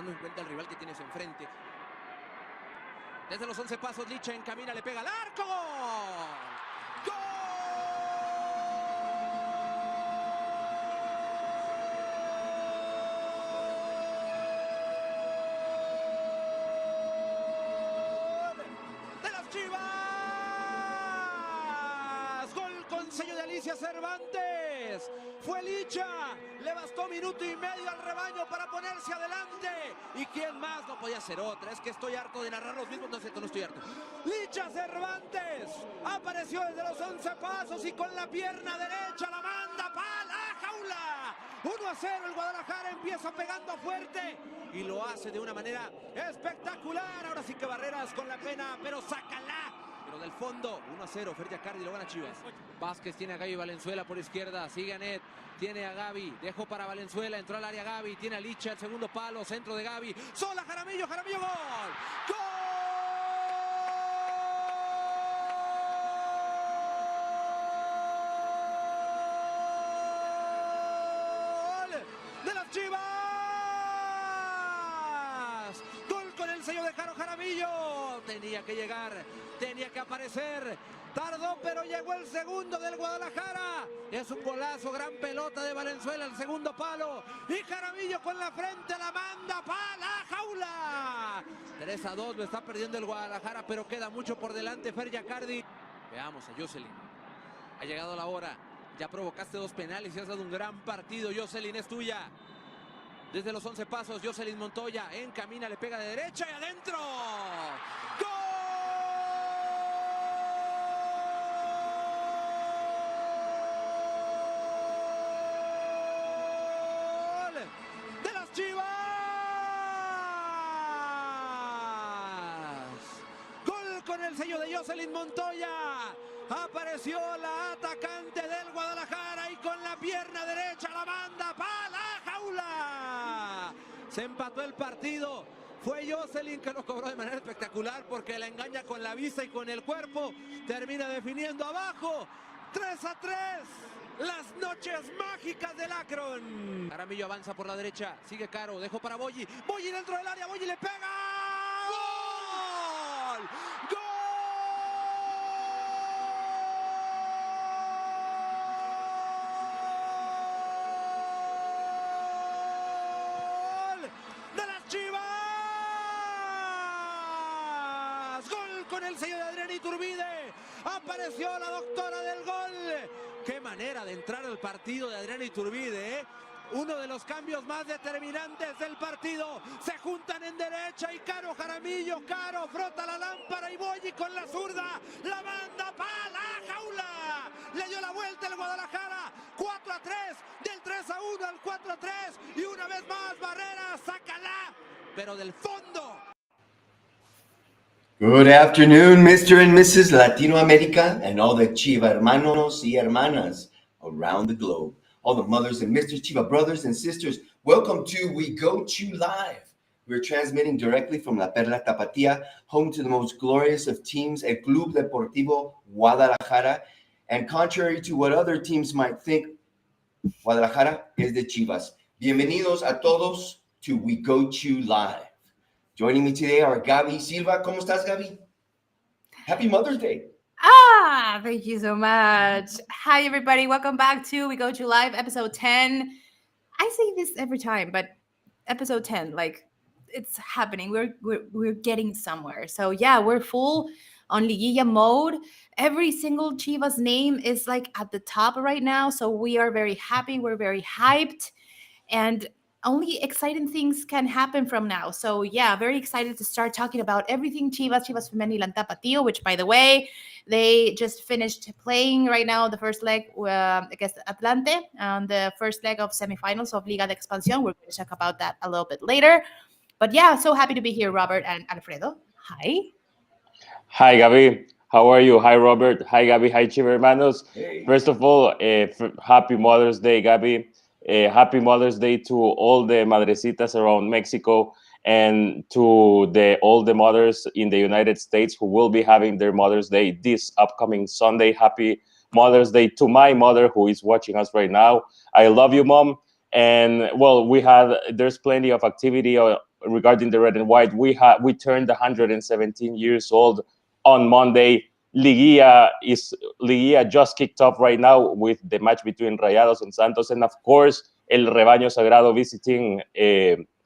tomando en cuenta el rival que tienes enfrente. Desde los 11 pasos, Licha encamina, le pega al arco. ¡Gol! ¡De las Chivas! ¡Gol con sello de Alicia Cervantes! Fue Licha, le bastó minuto y medio al rebaño para ponerse adelante. ¿Y quién más? No podía ser otra. Es que estoy harto de narrar los mismos. No es cierto, no estoy harto. Licha Cervantes apareció desde los 11 pasos y con la pierna derecha la manda para la jaula. 1-0, el Guadalajara empieza pegando fuerte y lo hace de una manera espectacular. Ahora sí que Barreras con la pena, pero sácala. Pero del fondo, 1-0, Fer Cardi, lo gana Chivas. Vázquez tiene a Gaby Valenzuela por izquierda, sigue a Net, tiene a Gaby, dejó para Valenzuela, entró al área Gaby, tiene a Licha, el segundo palo, centro de Gaby, sola Jaramillo, gol. ¡Gol! ¡De las Chivas! ¡Gol con el sello de Caro Jaramillo! Tenía que llegar, tenía que aparecer. Tardó, pero llegó el segundo del Guadalajara. Es un golazo, gran pelota de Valenzuela, el segundo palo. Y Jaramillo con la frente la manda para la jaula. 3-2, lo está perdiendo el Guadalajara, pero queda mucho por delante Fer Cardi. Veamos a Jocelyn. Ha llegado la hora. Ya provocaste 2 penales y has dado un gran partido. Jocelyn, es tuya. Desde los 11 pasos, Jocelyn Montoya encamina, le pega de derecha y adentro. ¡Gol! ¡De las Chivas! ¡Gol con el sello de Jocelyn Montoya! Apareció la atacante del Guadalajara y con la pierna derecha la manda para la jaula. Se empató el partido. Fue Jocelyn que lo cobró de manera espectacular porque la engaña con la vista y con el cuerpo. Termina definiendo abajo. 3-3. Las noches mágicas del Akron. Jaramillo avanza por la derecha. Sigue Caro. Dejó para Boyi. Boyi dentro del área. Boyi le pega. ¡Gol! ¡Gol! Chivas, gol con el sello de Adrián Iturbide, apareció la doctora del gol. Qué manera de entrar al partido de Adrián Iturbide, ¿eh? Uno de los cambios más determinantes del partido. Se juntan en derecha y Caro Jaramillo, Caro frota la lámpara y Boyi con la zurda, la manda para la jaula. Le dio la vuelta el Guadalajara, 4-3, del 3-1 al 4-3 y una vez más Barreras, sácala, pero del fondo. Good afternoon, Mr. and Mrs. Latinoamerica and all the Chiva hermanos y hermanas around the globe. All the mothers and Mr. Chiva brothers and sisters, welcome to We Go Chew Live. We're transmitting directly from La Perla Tapatía, home to the most glorious of teams, El Club Deportivo Guadalajara. And contrary to what other teams might think, Guadalajara is the Chivas. Bienvenidos a todos to We Go Chew Live. Joining me today are Gaby Silva. ¿Cómo estás, Gaby? Happy Mother's Day. Thank you so much. Hi, everybody. Welcome back to We Go to Live, episode 10. I say this every time, but episode 10, like, it's happening. We're getting somewhere. So, yeah, we're full on Liguilla mode. Every single Chivas name is, like, at the top right now. So we are very happy. We're very hyped. And only exciting things can happen from now. So, yeah, very excited to start talking about everything Chivas Femenil and Tapatío, which, by the way, they just finished playing right now the first leg against Atlante on the first leg of semifinals of Liga de Expansión. We're going to talk about that a little bit later. But, yeah, so happy to be here, Robert and Alfredo. Hi. Hi, Gaby. How are you? Hi, Robert. Hi, Gaby. Hi, Chiva hermanos. Hey. First of all, happy Mother's Day, Gaby. Happy Mother's Day to all the madrecitas around Mexico and to all the mothers in the United States who will be having their Mother's Day this upcoming Sunday. Happy Mother's Day to my mother who is watching us right now. I love you, Mom. And, well, there's plenty of activity regarding the red and white, we turned 117 years old on Monday. Liguilla just kicked off right now with the match between Rayados and Santos, and of course, El Rebaño Sagrado visiting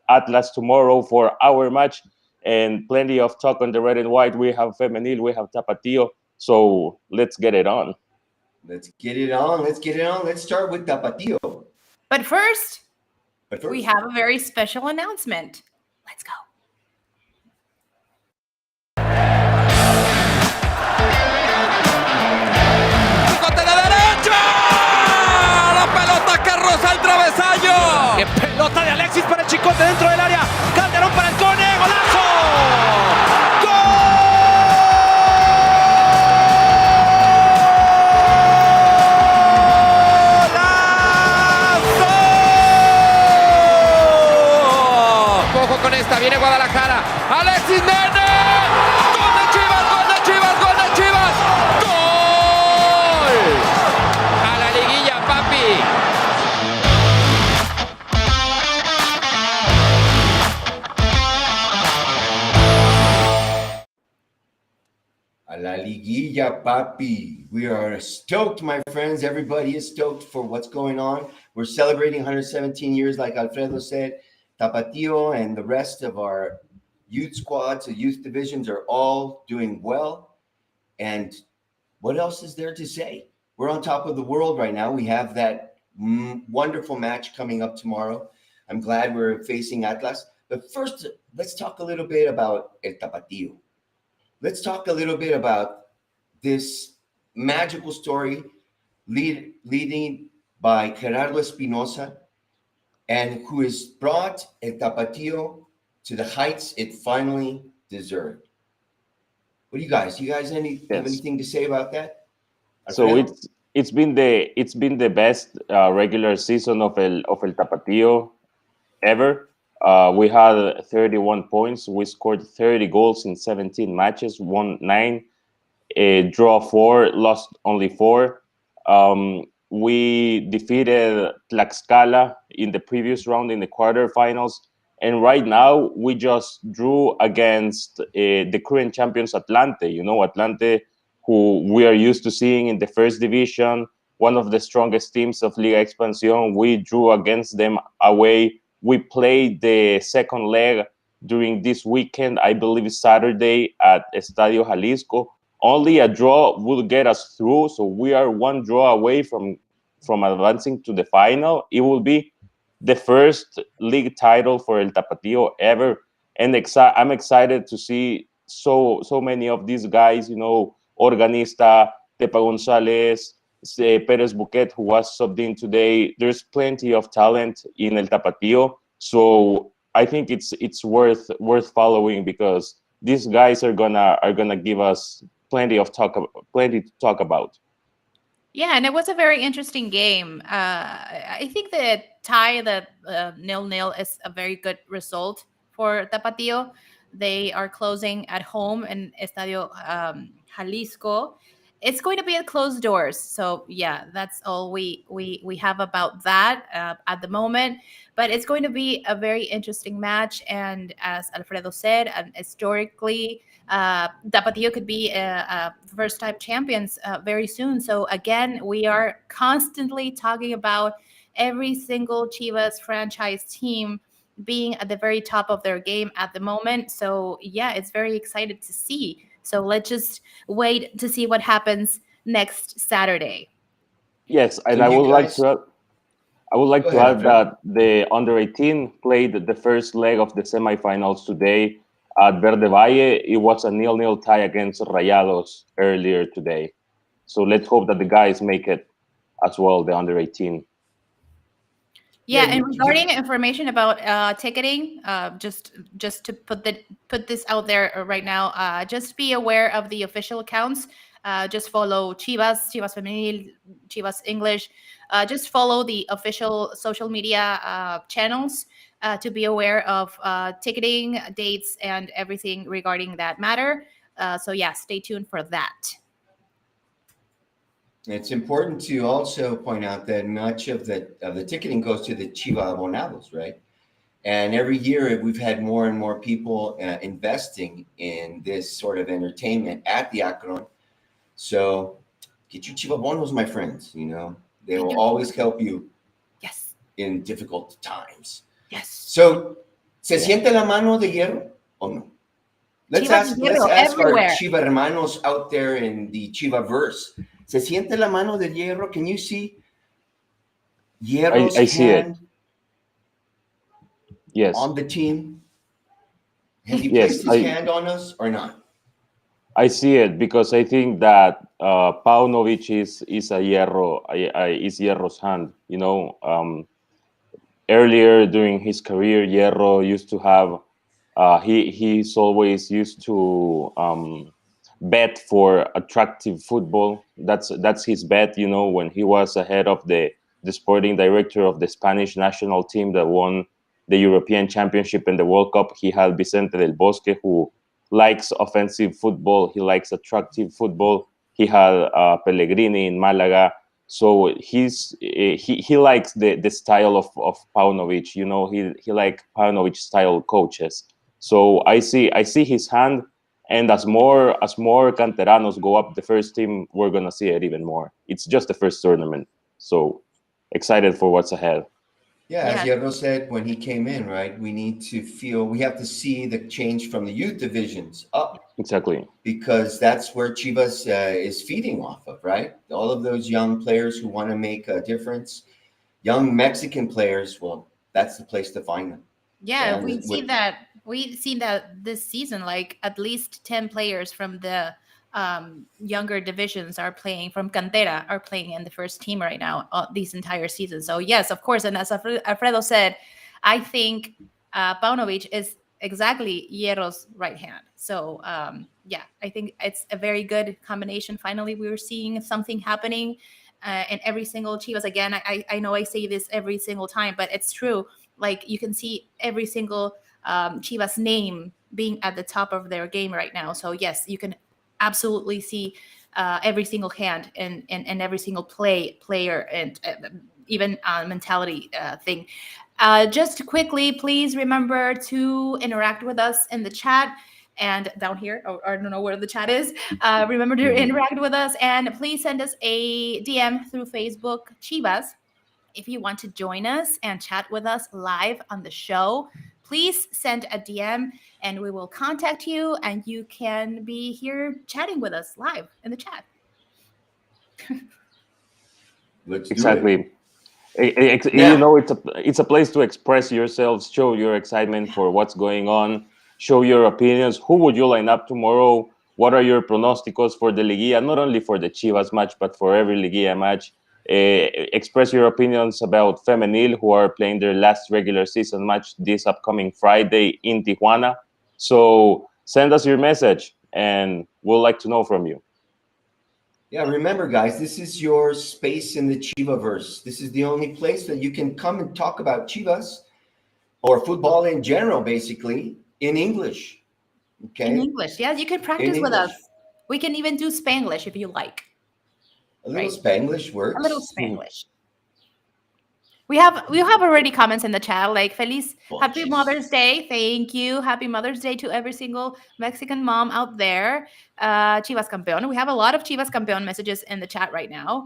Atlas tomorrow for our match, and plenty of talk on the red and white. We have Femenil, we have Tapatío, so let's get it on. Let's get it on. Let's start with Tapatío. But first, we have a very special announcement. Let's go. ¡Chicote de derecha! ¡La pelota que roza el travesaño! ¡Qué pelota de Alexis para el Chicote dentro del área! ¡Calderón para el Cone! ¡Golazo! Viene Guadalajara, Alexis Nene, gol de Chivas, gol de Chivas, gol de Chivas, gol a la liguilla, papi. A la liguilla, papi. We are stoked, my friends. Everybody is stoked for what's going on. We're celebrating 117 years, like Alfredo said. Tapatío and the rest of our youth squads, the youth divisions are all doing well. And what else is there to say? We're on top of the world right now. We have that wonderful match coming up tomorrow. I'm glad we're facing Atlas. But first, let's talk a little bit about El Tapatío. Let's talk a little bit about this magical story leading by Gerardo Espinosa, and who has brought El Tapatío to the heights it finally deserved. What do you guys? Have anything to say about that? So it's been the best regular season of El Tapatío ever. We had 31 points. We scored 30 goals in 17 matches, won 9, draw 4, lost only 4. We defeated Tlaxcala in the previous round in the quarterfinals. And right now, we just drew against the current champions, Atlante. You know, Atlante, who we are used to seeing in the first division, one of the strongest teams of Liga Expansión. We drew against them away. We played the second leg during this weekend, I believe Saturday, at Estadio Jalisco. Only a draw will get us through, so we are one draw away from advancing to the final. It will be the first league title for El Tapatío ever, and I'm excited to see so many of these guys. You know, Organista, Tepa Gonzalez, Perez Buquet, who was subbed in today. There's plenty of talent in El Tapatío, so I think it's worth following, because these guys are gonna give us plenty to talk about. Yeah, and it was a very interesting game. I think the tie, the 0-0, is a very good result for Tapatío. They are closing at home in Estadio Jalisco. It's going to be at closed doors. So yeah, that's all we have about that at the moment. But it's going to be a very interesting match. And as Alfredo said, historically, Tapatío could be first-time champions very soon. So again, we are constantly talking about every single Chivas franchise team being at the very top of their game at the moment. So yeah, it's very excited to see. So let's just wait to see what happens next Saturday. Yes, and so I would like to add that the under-18 played the first leg of the semifinals today at Verde Valle. It was a 0-0 tie against Rayados earlier today. So let's hope that the guys make it as well, the under-18. Yeah, and regarding information about ticketing, just to put this out there right now, just be aware of the official accounts. Just follow Chivas Femenil, Chivas English. Just follow the official social media channels to be aware of ticketing dates and everything regarding that matter. So yeah, stay tuned for that. It's important to also point out that much of the ticketing goes to the Chiva Abonados, right? And every year we've had more and more people investing in this sort of entertainment at the Akron. So get your chivabonos, my friends. You know, they Get will your always Chivas. help you Yes. in difficult times. Yes. So, ¿se Yeah. siente la mano de hierro o no? Chivas de Let's Hierro ask our everywhere. Chiva hermanos out there in the Chiva verse. ¿Se siente la mano de hierro? Can you see Hierro's I see it. hand Yes. on the team? Has he Yes. placed his hand on us or not? I see it because I think that Paunovic is a Hierro, is Hierro's hand. You know, earlier during his career, Hierro used to have he's always used to bet for attractive football. That's his bet. You know, when he was ahead of the sporting director of the Spanish national team that won the European Championship and the World Cup, he had Vicente del Bosque, who likes offensive football. He likes attractive football. He had Pellegrini in Malaga. So he likes the style of Paunovic. You know, he like Paunovic style coaches. So I see his hand, and as more canteranos go up the first team, we're gonna see it even more. It's just the first tournament, so excited for what's ahead. Yeah, as Yes. Hierro said when he came in, right? We have to see the change from the youth divisions up Exactly. because that's where Chivas is feeding off of, right? All of those young players who want to make a difference, young Mexican players, well, that's the place to find them. Yeah, And we've seen that this season, like at least 10 players from the younger divisions are playing from Cantera, are playing in the first team right now this entire season. So yes, of course. And as Alfredo said, I think Paunovic is exactly Hierro's right hand. So yeah, I think it's a very good combination. Finally, we're seeing something happening in every single Chivas. Again, I know I say this every single time, but it's true. Like you can see every single Chivas name being at the top of their game right now. So yes, you can absolutely see every single hand and every single player and even mentality thing. Just quickly, please remember to interact with us in the chat and down here, or I don't know where the chat is. Remember to interact with us and please send us a DM through Facebook Chivas. If you want to join us and chat with us live on the show, please send a DM and we will contact you and you can be here chatting with us live in the chat. let's do it. Exactly. You Now, know, it's a place to express yourselves, show your excitement for what's going on, show your opinions. Who would you line up tomorrow? What are your pronosticos for the Liguilla? Not only for the Chivas match, but for every Liguilla match. Express your opinions about Femenil, who are playing their last regular season match this upcoming Friday in Tijuana. So send us your message, and we'll like to know from you. yeah, remember, guys, this is your space in the Chivaverse. This is the only place that you can come and talk about Chivas or football in general, basically, in English. In Okay? English, yes, you can In practice with us. English. We can even do Spanglish if you like, A little right? Spanglish A little works. Spanglish. We have already comments in the chat like Feliz Happy Mother's Bunches. Day. Thank you. Happy Mother's Day to every single Mexican mom out there. Chivas Campeón. We have a lot of Chivas Campeón messages in the chat right now.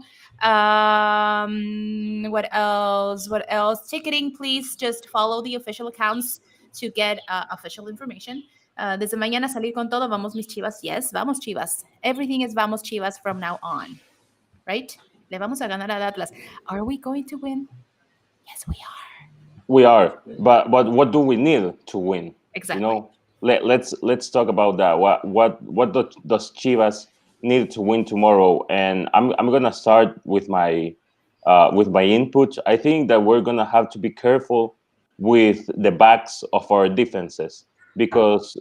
What else? What else? Ticketing, please just follow the official accounts to get official information. Desde mañana salir con todo. Vamos mis Chivas. Yes, vamos Chivas. Everything is vamos Chivas from now on. Right? Le vamos a ganar al Atlas. Are we going to win? Yes, we are. We are, but what do we need to win? You Exactly. know, let's talk about that. Does Chivas need to win tomorrow? And I'm gonna start with my input. I think that we're gonna have to be careful with the backs of our defenses because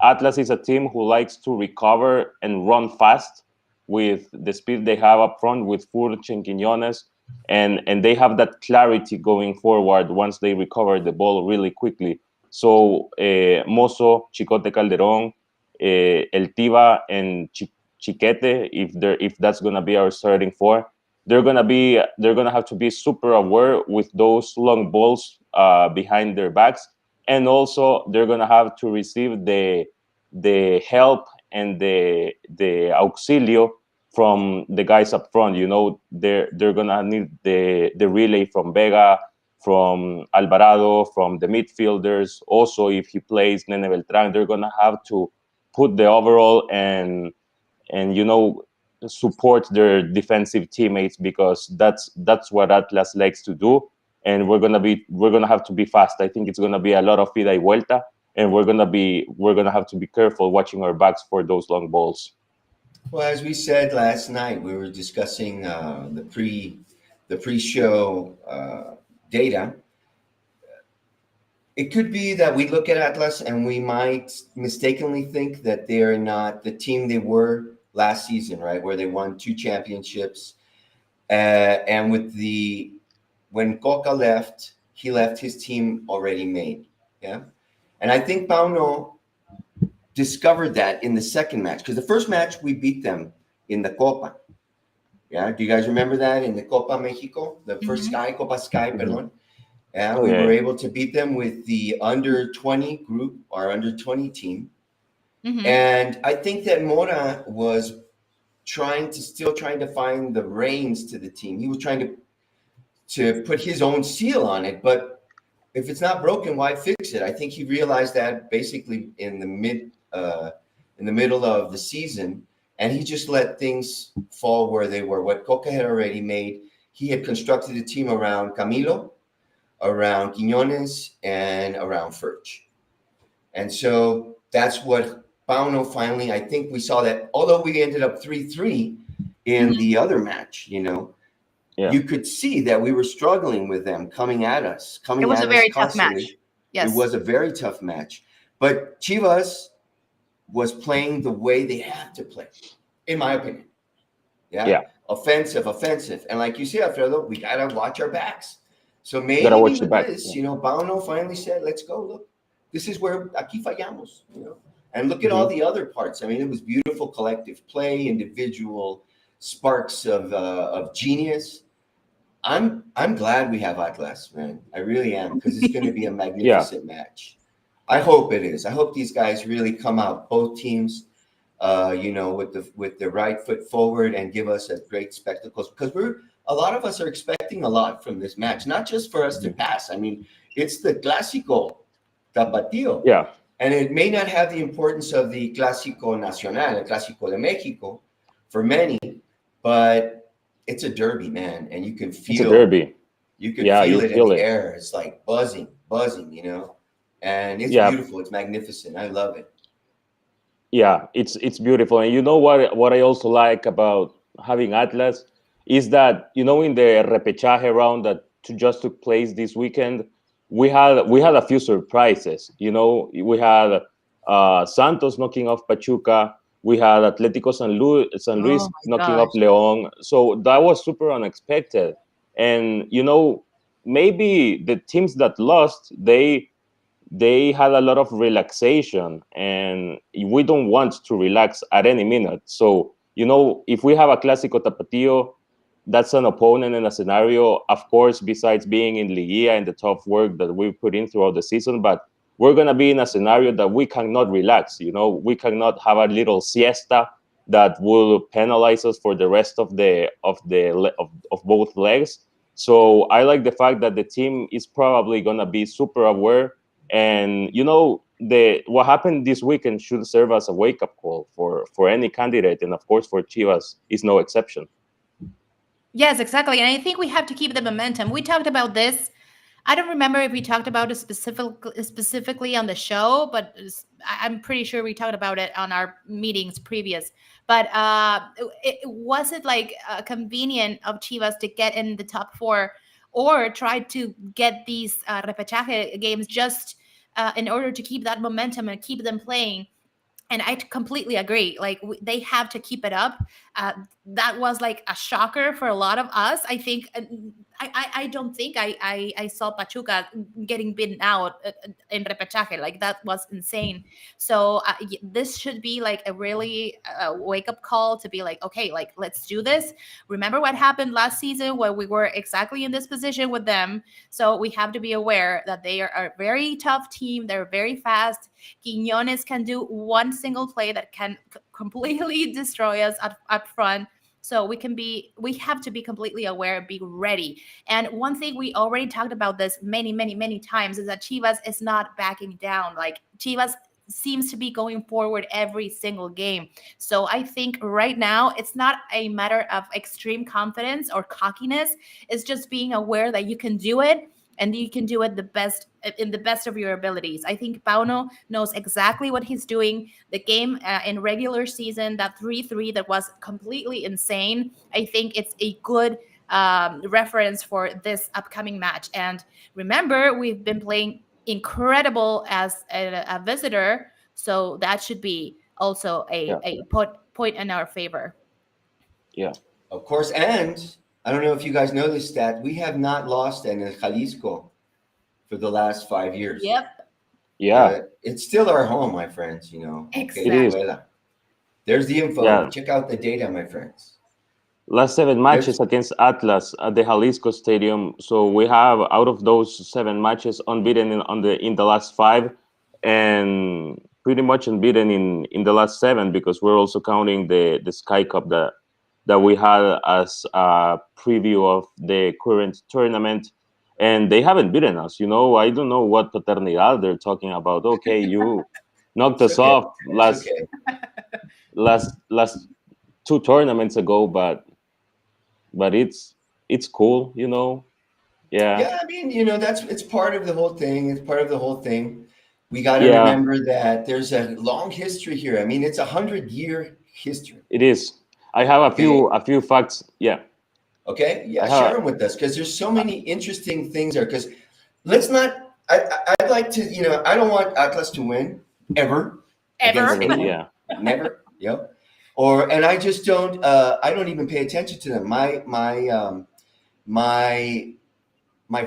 Atlas is a team who likes to recover and run fast with the speed they have up front with Furch and Quiñones, and they have that clarity going forward once they recover the ball really quickly. So Mozo, Chicote Calderon, El Tiva, and Chiquete, if that's gonna be our starting four, they're gonna have to be super aware with those long balls behind their backs and also they're gonna have to receive the help and the auxilio from the guys up front. They're gonna need the relay from Vega, from Alvarado, from the midfielders. Also, if he plays Nene Beltran, they're gonna have to put the overall and support their defensive teammates, because that's what Atlas likes to do. And we're gonna have to be fast. I think it's gonna be a lot of ida y vuelta, and we're gonna have to be careful watching our backs for those long balls. Well, as we said last night, we were discussing the pre-show data. It could be that we look at Atlas and we might mistakenly think that they're not the team they were last season, right? Where they won 2 championships. And when Coca left, he left his team already made. Yeah. And I think Pauno discovered that in the second match, because the first match we beat them in the Copa. Yeah. Do you guys remember that in the Copa Mexico? The first Copa Sky, perdón. Yeah, we were able to beat them with the under 20 group, our under 20 team. And I think that Mora was still trying to find the reins to the team. He was trying to put his own seal on it. But if it's not broken, why fix it? I think he realized that basically in the middle of the season, and he just let things fall where they were. What Coca had already made, he had constructed a team around Camilo, around Quiñones, and around Furch. And so that's what Pauno finally, I think we saw that, although we ended up 3-3 in the other match, you could see that we were struggling with them coming at us It was a very tough constantly. match. Yes. It was a very tough match. But Chivas was playing the way they have to play, in my opinion. Yeah. Offensive. And like you said, Alfredo, we got to watch our backs. So maybe with this, Pauno finally said, let's go. Look, this is where aquí fallamos, and look at all the other parts. I mean, it was beautiful collective play, individual sparks of genius. I'm glad we have Atlas, man. I really am, because it's going to be a magnificent match. I hope it is. I hope these guys really come out, both teams, with the right foot forward, and give us a great spectacles, because a lot of us are expecting a lot from this match, not just for us to pass. I mean, it's the Clásico Tapatío. Yeah. And it may not have the importance of the Clásico Nacional, the Clásico de Mexico, for many, but it's a derby, man. And you can feel it's a derby. You can feel it in the air. It's like buzzing, and it's beautiful. It's magnificent. I love it. Yeah, it's beautiful. And you know what I also like about having Atlas is that, in the repechaje round that just took place this weekend, we had a few surprises. We had Santos knocking off Pachuca. We had Atlético San Luis knocking off León. So that was super unexpected. And maybe the teams that lost, they had a lot of relaxation, and we don't want to relax at any minute. So if we have a Clásico Tapatío, that's an opponent and a scenario, of course, besides being in Liguilla and the tough work that we've put in throughout the season, but we're going to be in a scenario that we cannot relax. We cannot have a little siesta that will penalize us for the rest of both legs. So I like the fact that the team is probably going to be super aware, and what happened this weekend should serve as a wake-up call for any candidate, and of course for Chivas is no exception. Yes, exactly. And I think we have to keep the momentum. We talked about this. I don't remember if we talked about it specifically on the show, but I'm pretty sure we talked about it on our meetings previous. But was it like convenient of Chivas to get in the top 4, or try to get these repechaje games just in order to keep that momentum and keep them playing? And I completely agree. Like, they have to keep it up. That was like a shocker for a lot of us. I think I don't think I saw Pachuca getting beaten out in repechaje. Like that was insane. So this should be like a really wake up call to be like, okay, like let's do this. Remember what happened last season when we were exactly in this position with them. So we have to be aware that they are a very tough team. They're very fast. Quiñones can do one single play that can completely destroy us up front. So we have to be completely aware, be ready. And one thing we already talked about this many times is that Chivas is not backing down. Like Chivas seems to be going forward every single game. So I think right now it's not a matter of extreme confidence or cockiness. It's just being aware that you can do it and you can do it the best of your abilities. I think Pauno knows exactly what he's doing. The game in regular season, that 3-3 that was completely insane, I think it's a good reference for this upcoming match. And remember, we've been playing incredible as a visitor, so that should be also a point in our favor. Yeah. Of course, and I don't know if you guys know this stat, we have not lost in El Jalisco for the last 5 years. Yep. Yeah. It's still our home, my friends, you know. Exactly. It is. There's the info. Yeah. Check out the data, my friends. Last 7 matches against Atlas at the Jalisco Stadium. So we have, out of those 7 matches, unbeaten in the last 5, and pretty much unbeaten in the last 7, because we're also counting the Sky Cup that we had as a preview of the current tournament. And they haven't beaten us. You know, I don't know what paternidad they're talking about. Okay, you knocked us off last 2 tournaments ago, but it's cool, you know. Yeah, I mean, you know, it's part of the whole thing. It's part of the whole thing. We got to remember that there's a long history here. I mean, it's 100-year history. It is. I have a few facts. Yeah. Okay. Yeah, share them with us, because there's so many interesting things there. Because let's not. I'd like to. You know, I don't want Atlas to win ever. Ever. Never. Yep. And I just don't. I don't even pay attention to them. My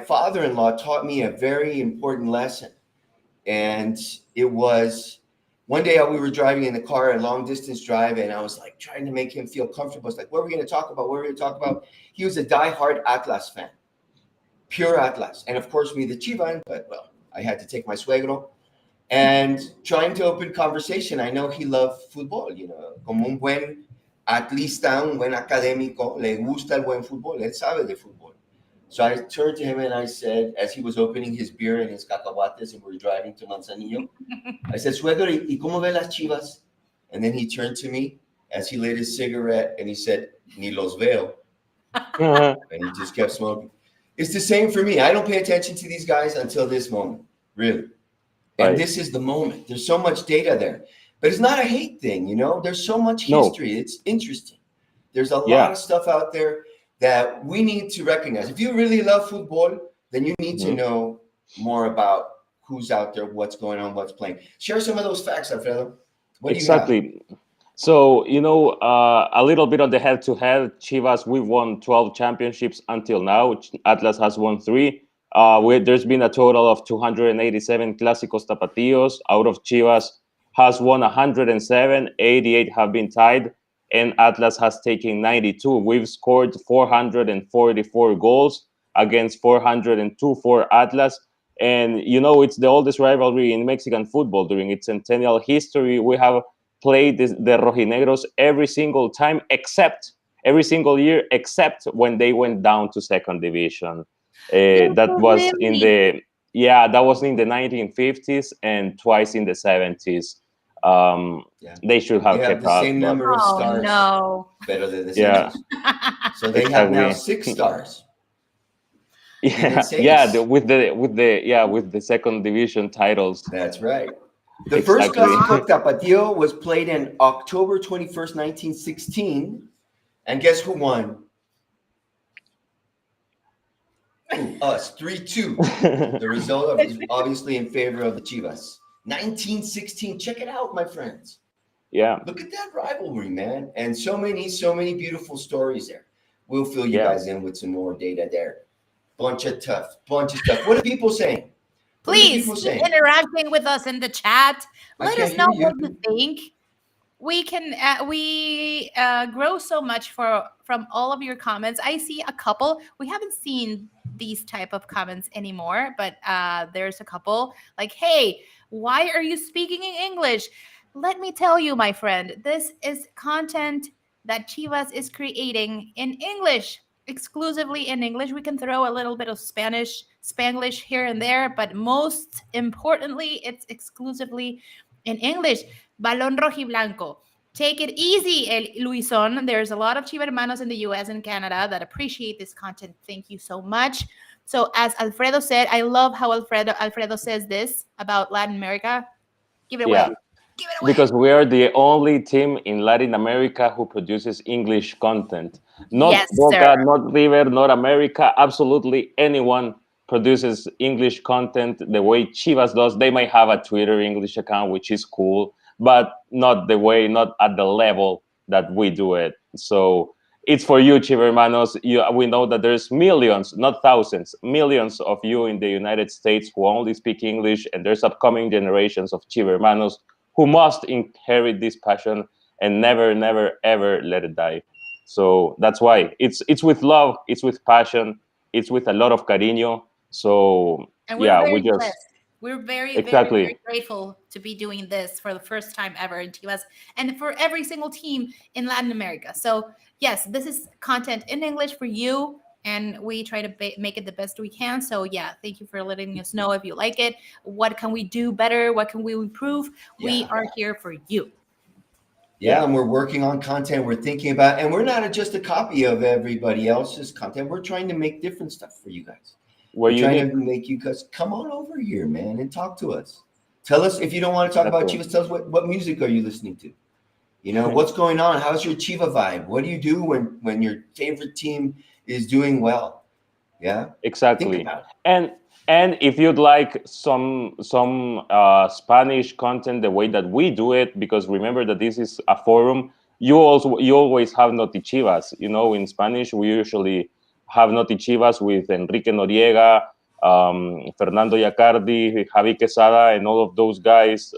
father-in-law taught me a very important lesson, and it was one day we were driving in the car, a long-distance drive, and I was like trying to make him feel comfortable. It's like, what are we going to talk about? What are we going to talk about? He was a diehard Atlas fan, pure Atlas, and of course me, the Chivan. But well, I had to take my suegro and trying to open conversation. I know he loved football, you know, como un buen atlista, un buen académico, le gusta el buen fútbol, él sabe de fútbol. So I turned to him and I said, as he was opening his beer and his cacahuates and we were driving to Manzanillo, I said, suegro, ¿y cómo ve las Chivas? And then he turned to me as he lit his cigarette and he said, ni los veo. And he just kept smoking. It's the same for me. I don't pay attention to these guys until this moment, really. And this is the moment. There's so much data there. But it's not a hate thing, you know? There's so much history. It's interesting. There's a lot of stuff out there that we need to recognize. If you really love football, then you need to know more about who's out there, what's going on, what's playing. Share some of those facts, Alfredo. What do you have? So, you know, a little bit on the head-to-head, Chivas, we've won 12 championships until now. Atlas has won 3. There's been a total of 287 Clásico Tapatíos. Out of Chivas has won 107, 88 have been tied, and Atlas has taken 92. We've scored 444 goals against 402 for Atlas. And, you know, it's the oldest rivalry in Mexican football. During its centennial history, we have played the Rojinegros every single time, every single year, except when they went down to second division. That was in the 1950s and twice in the 70s. They should have kept the same number of stars. No. Better than the Centers. So they have now 6 stars. With the second division titles. That's right. The first Clásico Tapatío was played in October 21st, 1916. And guess who won? Us, 3-2. The result was obviously in favor of the Chivas. 1916. Check it out, my friends. Yeah. Look at that rivalry, man. And so many beautiful stories there. We'll fill you guys in with some more data there. Bunch of stuff. What are people saying? What are the Please people keep saying? interacting with us in the chat. I Let can't us know hear what you. you think. We grow so much from all of your comments. I see a couple. We haven't seen these type of comments anymore, but there's a couple like, hey, why are you speaking in English? Let me tell you, my friend, this is content that Chivas is creating in English, exclusively in English. We can throw a little bit of Spanglish here and there, but most importantly, it's exclusively in English. Balón rojiblanco. Take it easy, Luison. There's a lot of Chiva hermanos in the US and Canada that appreciate this content. Thank you so much. So, as Alfredo said, I love how Alfredo says this about Latin America. Give it away. Yeah, Give it away. because we are the only team in Latin America who produces English content. Not Yes, sir. Boca, not River, not America. Absolutely anyone produces English content the way Chivas does. They might have a Twitter English account, which is cool, but not the way, not at the level that we do it. So it's for you, Chiva hermanos. We know that there's millions, not thousands, millions of you in the United States who only speak English, and there's upcoming generations of Chiva hermanos who must inherit this passion and never, never, ever let it die. So that's why it's with love, it's with passion, it's with a lot of cariño. So And we're yeah, we very just blessed. We're very, very, very exactly. grateful to be doing this for the first time ever in Chivas and for every single team in Latin America. So, yes, this is content in English for you, and we try to make it the best we can. So, yeah, thank you for letting us know if you like it. What can we do better? What can we improve? We Yeah. are here for you. Yeah, and we're working on content. We're thinking about, and we're not just a copy of everybody else's content. We're trying to make different stuff for you guys. We're We're trying unique. to make you guys come on over here, man, and talk to us. Tell us if you don't want to talk about Exactly. Chivas. Tell us what music are you listening to? You know, what's going on? How's your Chiva vibe? What do you do when your favorite team is doing well? Yeah, think Exactly. about it. And if you'd like some Spanish content the way that we do it, because remember that this is a forum, you always have notichivas. You know, in Spanish we usually have notichivas with Enrique Noriega, Fernando Yacardi, Javi Quesada, and all of those guys.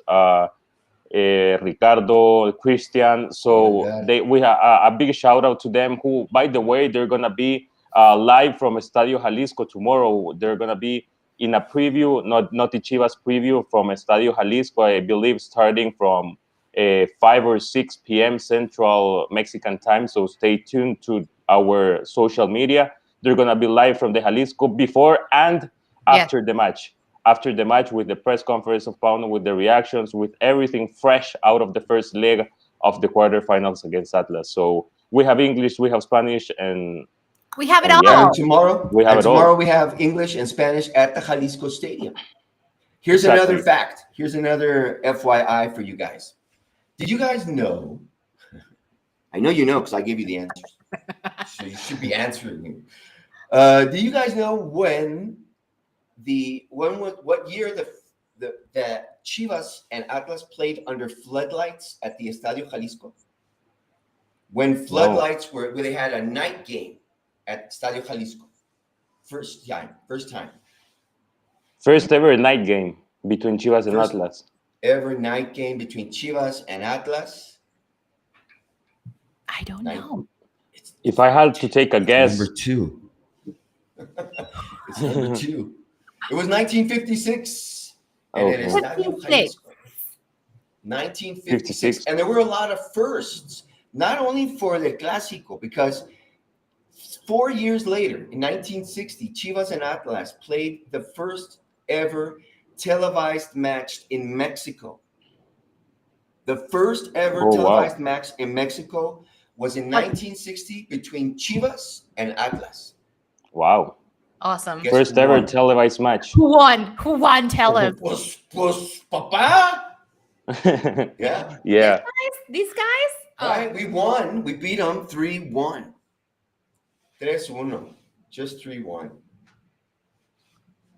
Ricardo, Christian. So Yeah, we have a big shout out to them. Who, by the way, they're gonna be live from Estadio Jalisco tomorrow. They're gonna be in a preview, not Chivas preview from Estadio Jalisco. I believe starting from 5 or 6 p.m. Central Mexican time. So stay tuned to our social media. They're gonna be live from the Jalisco before and Yes. after the match. After the match, with the press conference of Pauno, with the reactions, with everything fresh out of the first leg of the quarterfinals against Atlas. So we have English, we have Spanish, and We have it yeah, all. And tomorrow, we have it all. we have English and Spanish at the Jalisco Stadium. Here's Exactly. another fact. Here's another FYI for you guys. Did you guys know? I know you know because I gave you the answers. So you should be answering me. Do you guys know what year the Chivas and Atlas played under floodlights at the Estadio Jalisco? When floodlights where they had a night game at Estadio Jalisco. First time. First ever night game between Chivas and First Atlas. ever night game between Chivas and Atlas. I don't know. If I had to take a guess, Number 2. It's number 2. It was 1956. And Okay. it is Estadio Jalisco. 1956. And there were a lot of firsts, not only for the Clásico, because 4 years later, in 1960, Chivas and Atlas played the first ever televised match in Mexico. The first ever televised match in Mexico was in 1960 between Chivas and Atlas. Wow. Awesome. Guess First who ever won? televised match. Who won? Who won? Tell us. Pues, papá. Yeah. Yeah. These guys? Right? We won. We beat them 3-1. 3-1. Just 3-1.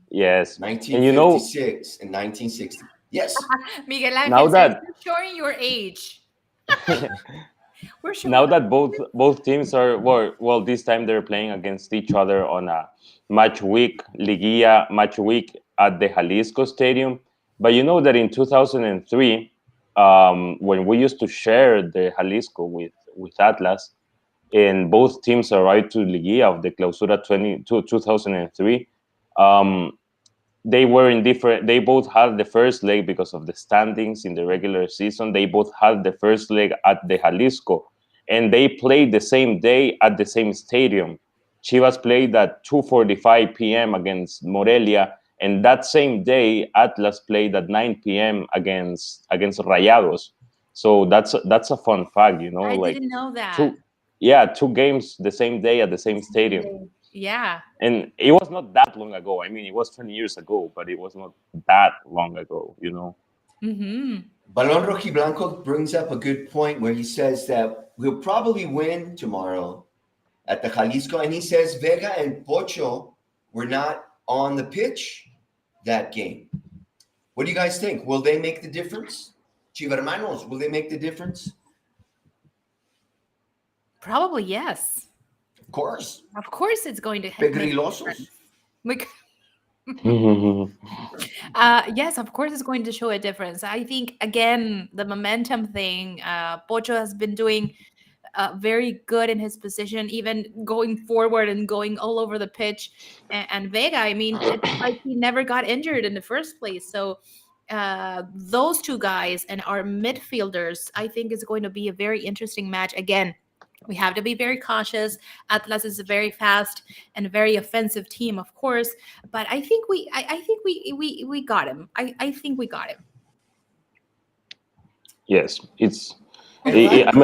Yes. 1956 and 1960. Yes. Miguel Ángel Now says that- you're showing your age. We're sure. Now that both teams are well, this time they're playing against each other on a match week, Liguilla match week at the Jalisco Stadium. But you know that in 2003, when we used to share the Jalisco with Atlas, and both teams arrived to Liguilla of the Clausura 2003. Um, they were in different, they both had the first leg because of the standings in the regular season. They both had the first leg at the Jalisco, and they played the same day at the same stadium. Chivas played at 2:45 p.m. against Morelia, and that same day Atlas played at 9 p.m. against Rayados. So that's a fun fact, you know, I like didn't know that. two yeah, two games the same day at the same stadium. Yeah. And it was not that long ago. I mean, it was 20 years ago, but it was not that long ago, you know. Mm-hmm. Balon Rojiblanco brings up a good point where he says that we'll probably win tomorrow at the Jalisco. And he says Vega and Pocho were not on the pitch that game. What do you guys think? Will they make the difference? Chivermanos, will they make the difference? Probably yes. Of course. Of course, it's going to make a Pegrilosos. difference. Like, Mhm. yes, of course, it's going to show a difference. I think again, the momentum thing. Pocho has been doing very good in his position, even going forward and going all over the pitch. And Vega, I mean, it's like he never got injured in the first place. So those two guys and our midfielders, I think is going to be a very interesting match. Again, we have to be very cautious. Atlas is a very fast and very offensive team, of course, but I think I think we got him. I think we got him. Yes, it's. And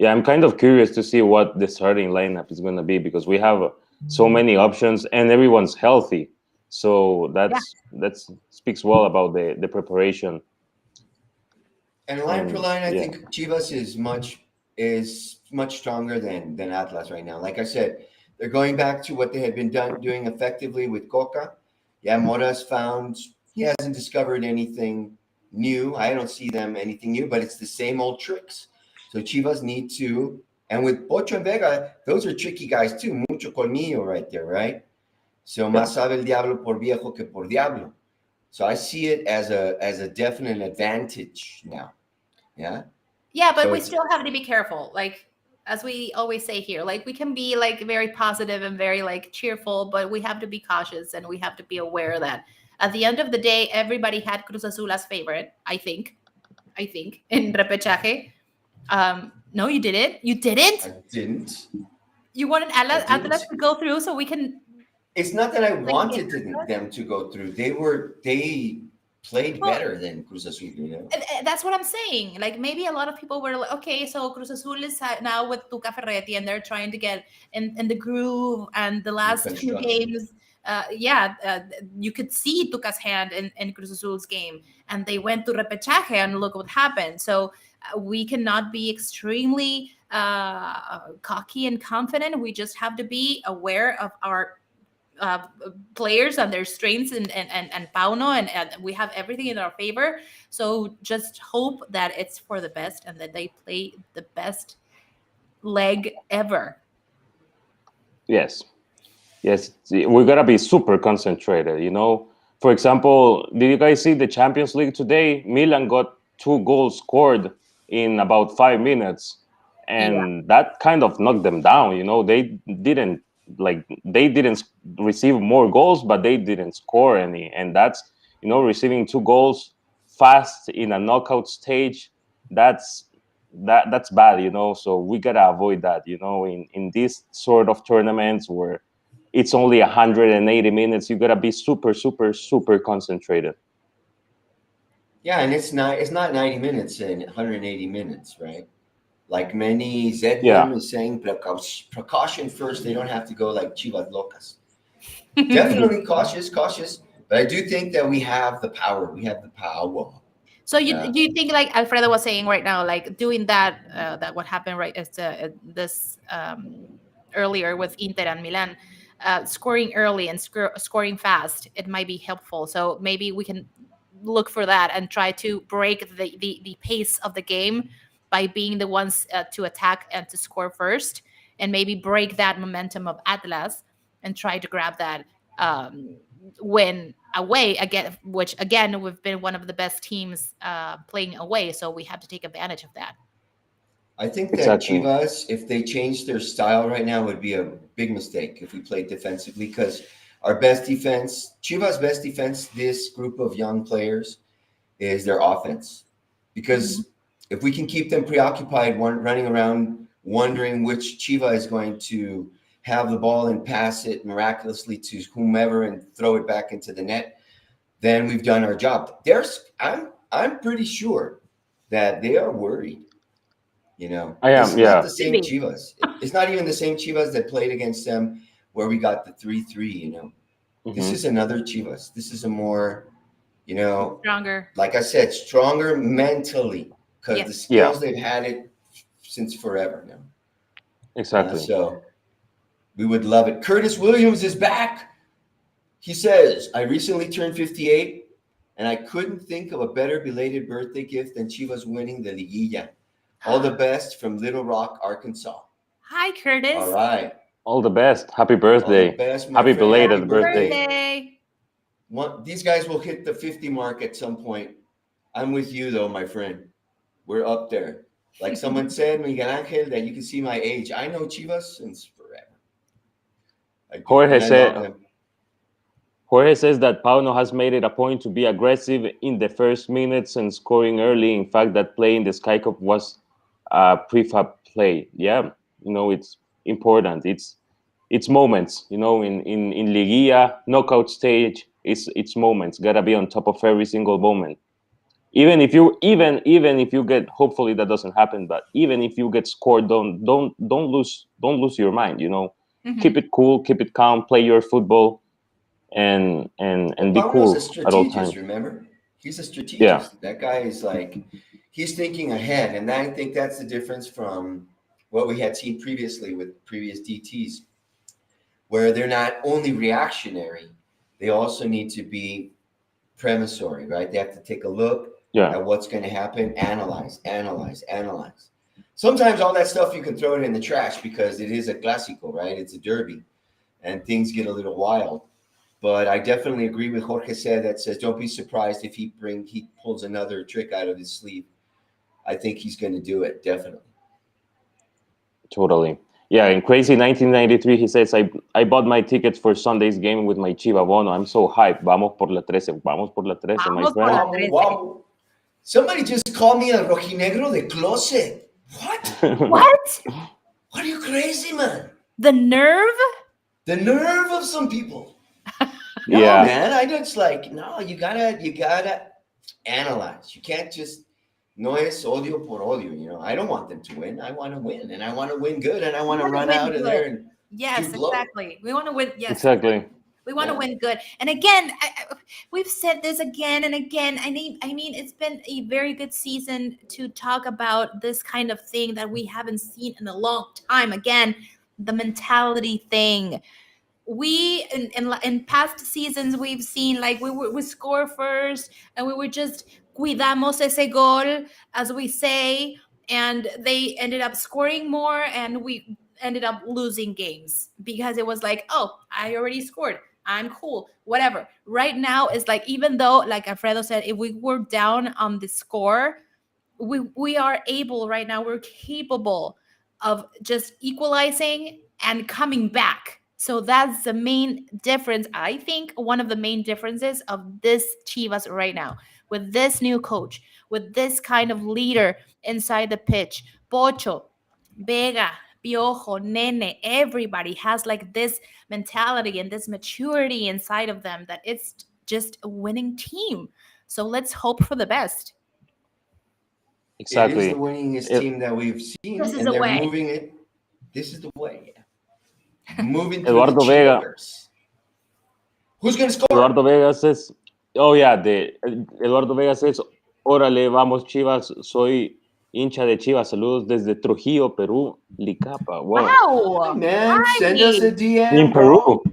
I'm kind of curious to see what the starting lineup is going to be because we have so many options and everyone's healthy. So that speaks well about the preparation. And line per line, I Yeah. think Chivas is much stronger than Atlas right now. Like I said, they're going back to what they had been doing effectively with Coca. Yeah, Mora's found he hasn't discovered anything new. I don't see them anything new, but it's the same old tricks. So Chivas need to, and with Pocho and Vega, those are tricky guys too. Mucho colmillo right there, right? So más sabe el diablo por viejo que por diablo. So I see it as a definite advantage now. Yeah. Yeah, but So we it's- still have to be careful. Like as we always say here, like we can be like very positive and very like cheerful, but we have to be cautious and we have to be aware that at the end of the day, everybody had Cruz Azul as favorite. I think in repechaje. No, you didn't. You didn't. I didn't. You wanted Atlas to go through so we can. It's not that I wanted them to go through. They played better than Cruz Azul. You know. That's what I'm saying. Like maybe a lot of people were like, okay, so Cruz Azul is now with Tuca Ferretti, and they're trying to get in the groove. And the last few games, you could see Tuca's hand in Cruz Azul's game, and they went to repechaje, and look what happened. So we cannot be extremely cocky and confident. We just have to be aware of our players and their strengths and Pauno, and we have everything in our favor. So just hope that it's for the best and that they play the best leg ever. Yes. We gotta be super concentrated. You know, for example, did you guys see the Champions League today? Milan got 2 goals scored in about 5 minutes, and that kind of knocked them down. You know, they didn't receive more goals, but they didn't score any, and that's, you know, receiving 2 goals fast in a knockout stage. That's bad, you know. So we gotta avoid that, you know, in these sort of tournaments where it's only 180 minutes. You gotta be super concentrated. Yeah, and it's not 90 minutes and 180 minutes, right? Like many Zedman is saying, precaution first. They don't have to go like Chivas Locas. Definitely cautious. But I do think that we have the power. We have the power. So do you think, like Alfredo was saying right now, like doing that what happened right as this earlier with Inter and Milan, scoring early and scoring fast, it might be helpful. So maybe we can look for that and try to break the pace of the game by being the ones to attack and to score first, and maybe break that momentum of Atlas and try to grab that win away again, which again we've been one of the best teams playing away, so we have to take advantage of that. I think that Exactly. Chivas, if they changed their style right now, would be a big mistake if we played defensively, because our best defense, Chivas' best defense, this group of young players, is their offense. Because if we can keep them preoccupied, running around, wondering which Chiva is going to have the ball and pass it miraculously to whomever and throw it back into the net, then we've done our job. I'm pretty sure that they are worried. You know, I this am, is not yeah. the same Chivas. It's not even the same Chivas that played against them where we got the 3-3, you know. This is another Chivas. This is a more, you know, Stronger. like I said, stronger mentally, because the skills they've had it since forever now. Exactly. So we would love it. Curtis Williams is back. He says, I recently turned 58, and I couldn't think of a better belated birthday gift than Chivas winning the Liguilla. All the best from Little Rock, Arkansas. Hi, Curtis. All right. All the best. Happy birthday. All the best, my Happy friend. belated Happy birthday. These guys will hit the 50 mark at some point. I'm with you, though, my friend. We're up there. Like someone said, Miguel Angel, that you can see my age. I know Chivas since forever. Jorge says that Pauno has made it a point to be aggressive in the first minutes and scoring early. In fact, that play in the Sky Cup was a prefab play. Yeah, you know, it's important. It's moments. You know, in Liguilla knockout stage, it's moments. Gotta be on top of every single moment. Even if you get, hopefully that doesn't happen, but even if you get scored, don't lose your mind. You know, keep it cool, keep it calm, play your football. And be cool at all times. Remember, he's a strategist. Yeah. That guy is like, he's thinking ahead, and I think that's the difference from what we had seen previously with previous DTs, where they're not only reactionary, they also need to be premissory, right? They have to take a look at what's going to happen, analyze. Sometimes all that stuff you can throw it in the trash because it is a clásico, right? It's a derby, and things get a little wild. But I definitely agree with Jorge that says, don't be surprised if he pulls another trick out of his sleeve. I think he's going to do it, definitely. Totally. Yeah, in crazy 1993, he says, I bought my tickets for Sunday's game with my Chiva Bono. I'm so hyped. Vamos por la 13. Vamos por la 13, my friend. Wow. Somebody just called me a rojinegro de closet. What? What? What are you crazy, man? The nerve? The nerve of some people. No, man. I just you gotta analyze. You can't just no es odio por odio. You know, I don't want them to win. I want to win, and I want to win good, and I want to run out of there and exactly. We want to win. Yes, exactly. We want to win good. And again, we've said this again and again. I mean, it's been a very good season to talk about this kind of thing that we haven't seen in a long time. Again, the mentality thing. We in past seasons we've seen like we score first and we were just cuidamos ese gol, as we say, and they ended up scoring more and we ended up losing games because it was like, oh, I already scored, I'm cool, whatever. Right now it's like, even though, like Alfredo said, if we were down on the score, we are able right now, we're capable of just equalizing and coming back. So that's the main difference. I think one of the main differences of this Chivas right now, with this new coach, with this kind of leader inside the pitch, Pocho, Vega, Piojo, Nene, everybody has like this mentality and this maturity inside of them that it's just a winning team. So let's hope for the best. It Exactly. is the winningest team that we've seen, this is and the they're way. moving it. This is the way. Moving to Eduardo the Vega. Chivas. Who's going to score? Eduardo Vega says, Eduardo Vega says, órale, vamos Chivas, soy hincha de Chivas, saludos desde Trujillo, Perú, Licapa. Wow. Hey, man, send us a DM, in Peru. bro.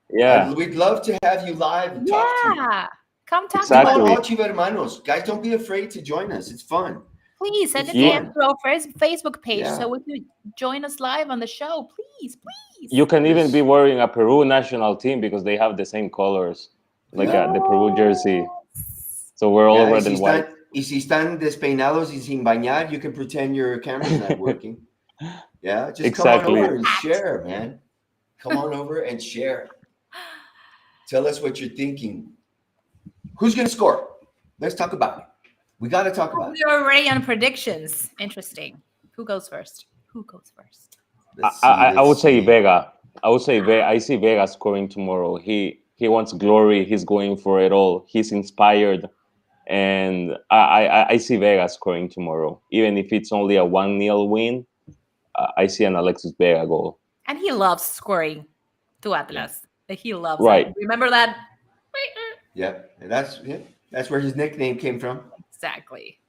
Yeah. We'd love to have you live and talk to you. Come talk Come to on, us. all Chiva hermanos. Guys, don't be afraid to join us. It's fun. Please send a It's DM fun. to our first Facebook page Yeah. so we could join us live on the show. Please, please. You can even Yes. be wearing a Peru national team because they have the same colors, like Yeah. the Peru jersey. So we're all Yeah, red and white. y si están despeinados y sin bañar, you can pretend your camera's not working. Yeah, just come on Exactly. over and share, man. Come on over and share. Tell us what you're thinking. Who's going to score? Let's talk about it. We got to talk about it. We're already on predictions. Interesting. Who goes first? Who goes first? Let's see. I would Let's say see. Vega. I would say I see Vega scoring tomorrow. He wants glory. He's going for it all. He's inspired, and I see Vega scoring tomorrow. Even if it's only a 1-0 win, I see an Alexis Vega goal. And he loves scoring to Atlas. He loves Right. it. Remember that? Yep. And that's where his nickname came from. Exactly.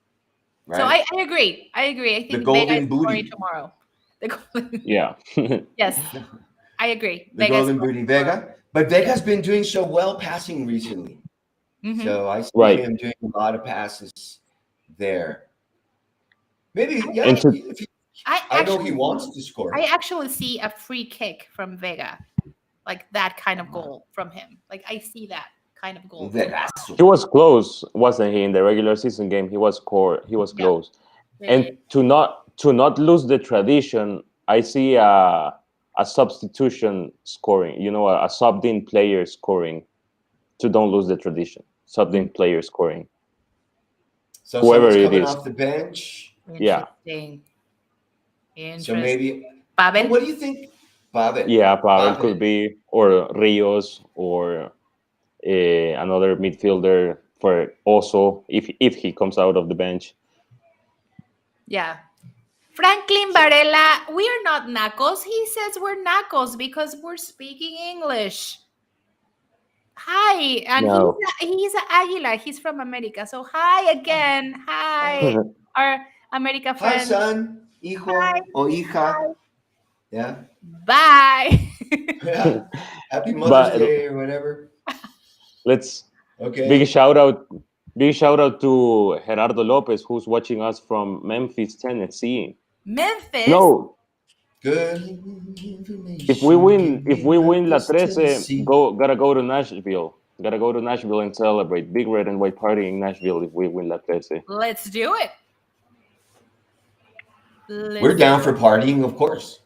Right? So I agree. I agree. I think Vega golden is scoring booty. tomorrow. The golden. Yeah. Yes, I agree. The Vega is golden scoring booty tomorrow. Vega. But Vega's been doing so well passing recently. Mhm. So I see Right. him doing a lot of passes there. Maybe, yeah. And to- if he, I I know actually he wants to score. I actually see a free kick from Vega, like that kind of goal from him. Like I see that kind of goal. Vegazo. He was close, wasn't he? In the regular season game, he was Yeah. close. Yeah, And to not lose the tradition, I see a substitution scoring. You know, a subbed in player scoring to don't lose the tradition. Subbed in player scoring. So Whoever someone's it coming is. off the bench. Yeah. Interesting. So maybe. Pavel? What do you think? Pavel. Yeah, Pavel could be, or Rios, or another midfielder for also if he comes out of the bench. Yeah. Franklin Varela, we are not nacos. He says we're nacos because we're speaking English. Hi, and No. he's a Aguila. He's from America. So hi again. Hi, our America Hi, friend. son, hijo, Hi. o hija. Yeah. Bye. Yeah. Happy Mother's But Day or whatever. let's Okay. big shout out to Gerardo Lopez, who's watching us from Memphis, Tennessee. Memphis. No, Good. if we win La Memphis, 13, gotta go to Nashville. Gotta go to Nashville and celebrate. Big red and white party in Nashville if we win La 13. Let's do it. We're down for partying, of course.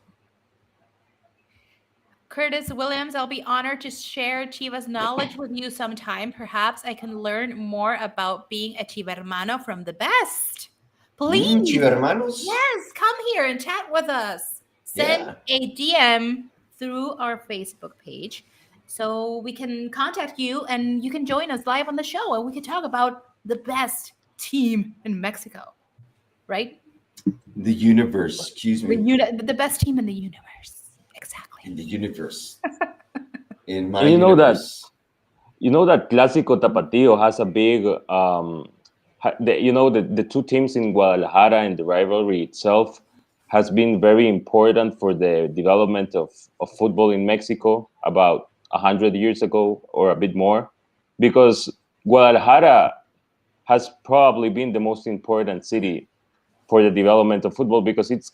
Curtis Williams, I'll be honored to share Chivas knowledge with you sometime. Perhaps I can learn more about being a Chiva hermano from the best. Please. Chiva hermanos. Yes, come here and chat with us. Send a DM through our Facebook page so we can contact you and you can join us live on the show and we can talk about the best team in Mexico, right? The universe, excuse me. The best team in the universe. Exactly. In the universe. In my And you universe. know that Clásico Tapatío has a big the two teams in Guadalajara and the rivalry itself has been very important for the development of football in Mexico about 100 years ago or a bit more, because Guadalajara has probably been the most important city for the development of football, because it's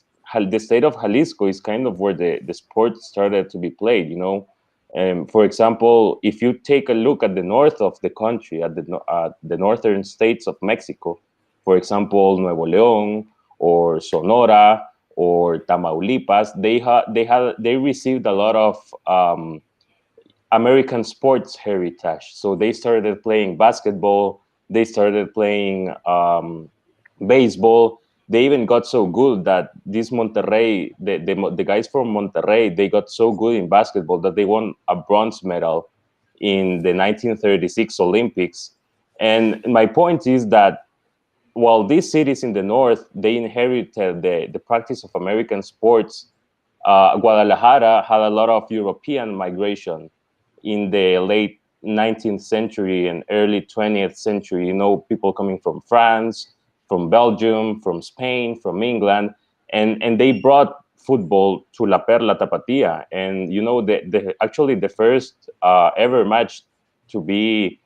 the state of Jalisco is kind of where the sport started to be played, you know. For example, if you take a look at the north of the country, at the northern states of Mexico, for example, Nuevo León or Sonora or Tamaulipas, they received a lot of American sports heritage. So they started playing basketball, they started playing baseball. They even got so good that this Monterrey, the guys from Monterrey, they got so good in basketball that they won a bronze medal in the 1936 Olympics. And my point is that while these cities in the north, they inherited the practice of American sports, Guadalajara had a lot of European migration in the late 19th century and early 20th century. You know, people coming from France, from Belgium, from Spain, from England, and they brought football to La Perla Tapatia. And you know, actually the first ever match to be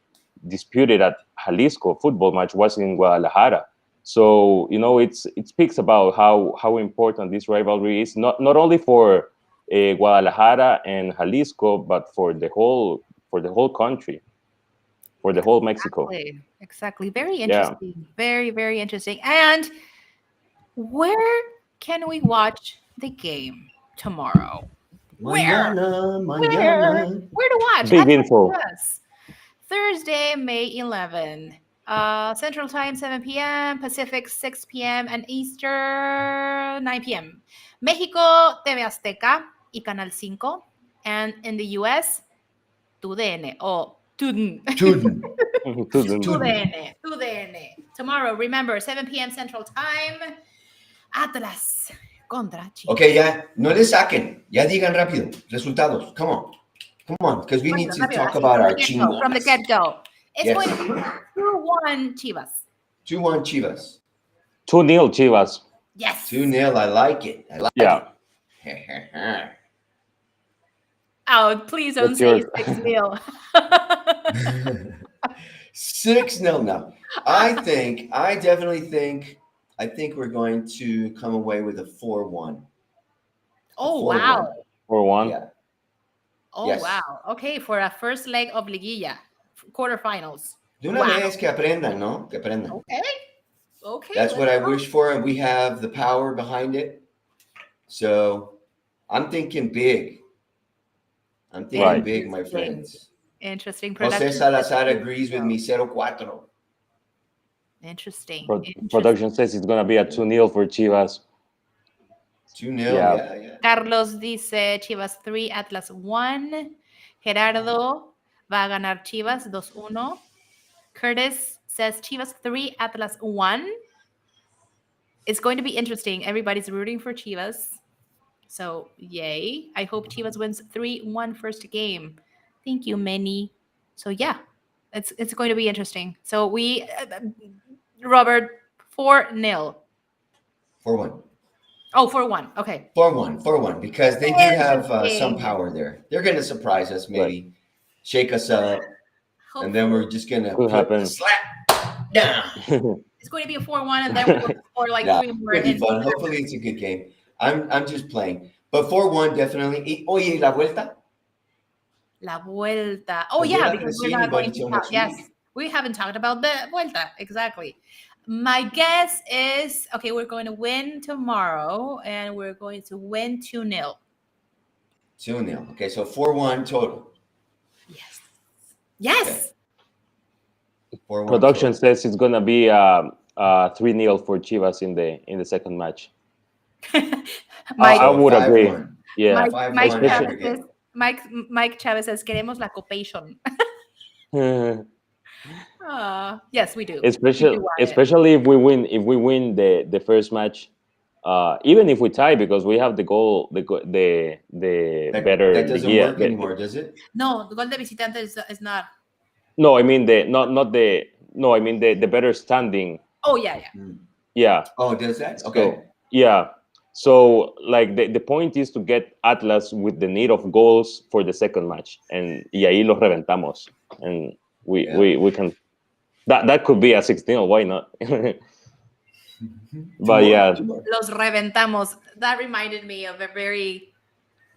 disputed at Jalisco football match was in Guadalajara. So it speaks about how important this rivalry is, not only for Guadalajara and Jalisco, but for the whole country, for the whole Mexico. Exactly. Very Yeah. interesting. Very, very interesting. And where can we watch the game tomorrow? Where? Mañana. Where to watch? Big At info. Yes. Thursday, May 11. Central Time, 7 p.m., Pacific, 6 p.m., and Eastern, 9 p.m. México, TV Azteca y Canal 5. And in the US, TUDN or TUDN. Tuden. TUDN. Tomorrow, remember, 7 p.m. Central Time, Atlas contra Chivas. Okay, ya, no le saquen. Ya digan rápido. Resultados. Come on, because we need to talk about our chingonas. From the get-go. It's Yes. going to be 2-1 Chivas. 2-1 Chivas. 2-0 Chivas. Yes. 2-0. I like it. Yeah. Oh, please don't What's say yours? 6-0. 6-0 now. I definitely think we're going to come away with a 4-1. Oh, 4-1. wow. 4-1. Yeah. Oh, Yes. wow. Okay, for a first leg of Liguilla, quarterfinals. De una vez que aprendan, ¿no? Que aprendan. Okay. That's what I wish for, and we have the power behind it. So I'm thinking big. I'm thinking Right. big, my friends. Interesting. Jose Salazar agrees with me, 0-4. Interesting. Production says it's going to be a 2-0 for Chivas. 2-0, Yeah. yeah. Carlos dice Chivas 3, Atlas 1. Gerardo va a ganar Chivas 2-1. Curtis says Chivas 3, Atlas 1. It's going to be interesting. Everybody's rooting for Chivas. So, yay. I hope Chivas wins 3-1 first game. Thank you, Manny. So, yeah, it's going to be interesting. So, Robert, 4-0. 4-1. Oh, 4-1. Okay. 4-1, because they do have some Interesting. power there. They're going to surprise us, maybe shake us up, and then we're just going to Could put happen. the slap down. It's going to be a 4-1, and then we're going to score like Yeah, 3 more. it'll be fun. Hopefully, it's a good game. I'm just playing, but 4-1 definitely. Oye, la vuelta. La Vuelta. Oh, We're yeah, not because gonna see we're not anybody going till to next talk. Yes, week. we haven't talked about the Vuelta. Exactly. My guess is, okay, we're going to win tomorrow, and we're going to win 2-0. 2-0. Okay, so 4-1 total. Yes. 4-1 Production total. says it's going to be 3-0 for Chivas in the second match. Mike, I would agree. 5-1. Yeah. Mike 5-1 Chavez aggregate. says, Mike Chavez says, queremos la copation. Yes, we do. We do want it. especially if we win the first match, even if we tie, because we have the goal, the better. That doesn't yeah, work anymore, does it? No, the gol de visitante is not. No, I mean I mean the better standing. Oh, yeah. Yeah. Oh, does that? So, Okay. yeah. So like the point is to get Atlas with the need of goals for the second match, and y ahí los reventamos, and we can. That could be a 16. Why not? But yeah, Los reventamos. That reminded me of a very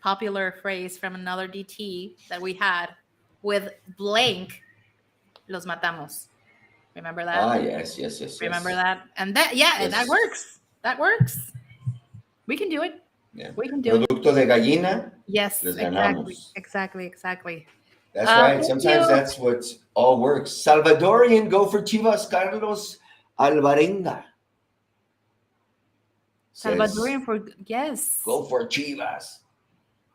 popular phrase from another DT that we had with blank. Los matamos. Remember that? Ah, yes. Remember that? And that, and that Yes. works. We can do it. Yeah. We can do it. Producto de gallina. Yes, Les exactly. That's right. Thank Sometimes you. that's what all works. Salvadorian, go for Chivas. Carlos Alvarenga. says, Salvadorian for yes. Go for Chivas.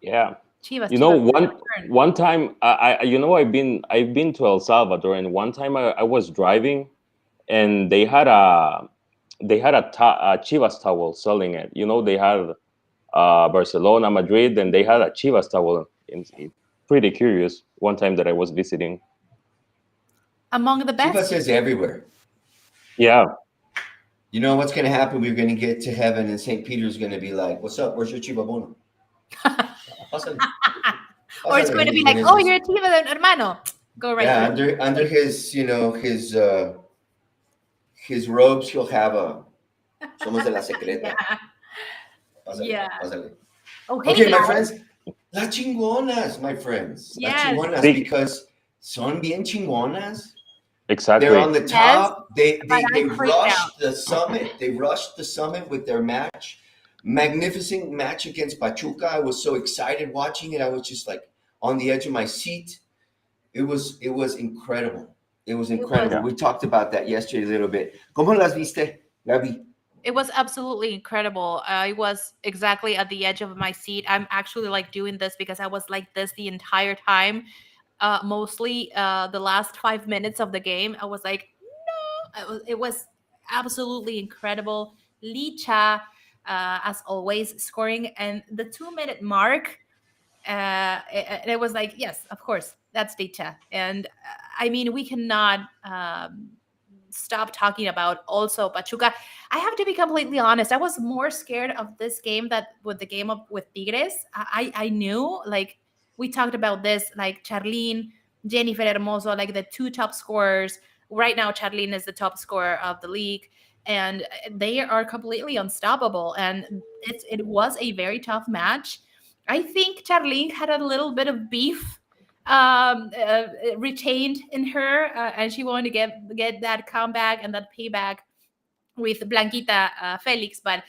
yeah. Chivas. You know, Chivas. one time, I've been to El Salvador, and one time I was driving, and they had a Chivas towel selling it. You know, they had Barcelona, Madrid, and they had a Chivas towel. Pretty curious. One time that I was visiting. Among the best. Chivas is everywhere. Yeah. You know what's going to happen? We're going to get to heaven, and St. Peter's going to be like, "What's up? Where's your chivabono?" Or it's going to be like, "Oh, you're a Chivas hermano. Go right Yeah, through. under his, his robes, he'll have a Somos de la Yeah. Secreta. Pásale, Yeah. pásale. Okay, Okay, my guys. friends, las chingonas, my friends, las Yes. chingonas, Big, because son bien chingonas. They're exactly. on the Yes. top. But They I'm freaked out. rushed the summit. They rushed the summit with their match. Magnificent match against Pachuca. I was so excited watching it. I was just like on the edge of my seat. It was incredible. It was It was. incredible. We talked about that yesterday a little bit. ¿Cómo las viste, Gaby? It was absolutely incredible. I was exactly at the edge of my seat. I'm actually like doing this because I was like this the entire time. Mostly the last 5 minutes of the game. I was like, no. It was absolutely incredible. Licha, as always, scoring, and the 2 minute mark. It was like, yes, of course, that's Licha, and I mean, we cannot. Stop talking about also Pachuca. I have to be completely honest. I was more scared of this game that with the game of with Tigres. I knew, like, we talked about this, like Charlene, Jennifer Hermoso, like the two top scorers. Right now, Charlene is the top scorer of the league, and they are completely unstoppable. And it was a very tough match. I think Charlene had a little bit of beef retained in her, and she wanted to get that comeback and that payback with Blanquita Felix. But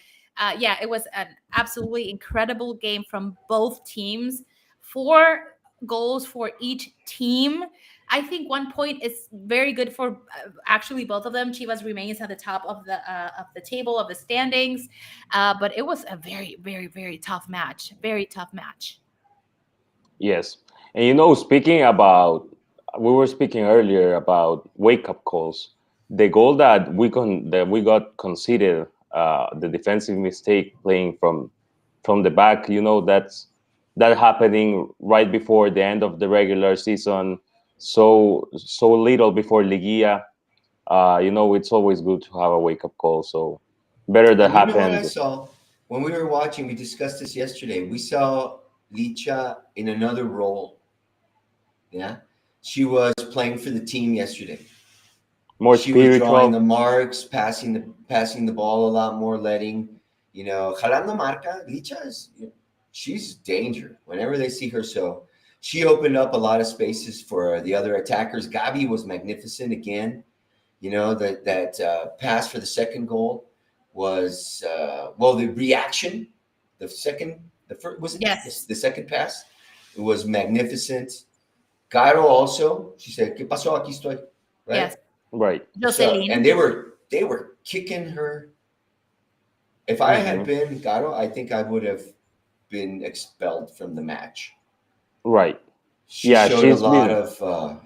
yeah, it was an absolutely incredible game from both teams. 4 goals for each team. I think 1 point is very good for actually both of them. Chivas remains at the top of the table of the standings, but it was a very, very, very tough match. Very tough match. Yes. And speaking about, we were speaking earlier about wake up calls. The goal that we got conceded, the defensive mistake playing from the back, that happening right before the end of the regular season, so little before Liguilla. It's always good to have a wake up call. So better that And you know what I happened. saw when we were watching? We discussed this yesterday. We saw Licha in another role. Yeah, she was playing for the team yesterday. More She was drawing the spiritual. marks, passing the ball a lot more, letting jalando marca. Licha she's danger whenever they see her. So she opened up a lot of spaces for the other attackers. Gabi was magnificent again. That pass for the second goal was the reaction, the first was it Yes. the second pass. It was magnificent. Caro also, she said, "¿Qué pasó? Aquí estoy." Yes. Right. Right. So, and Jocelyn. they were kicking her. If I had Hmm. been Caro, I think I would have been expelled from the match. Right. She Yeah, showed a she's lot been. of.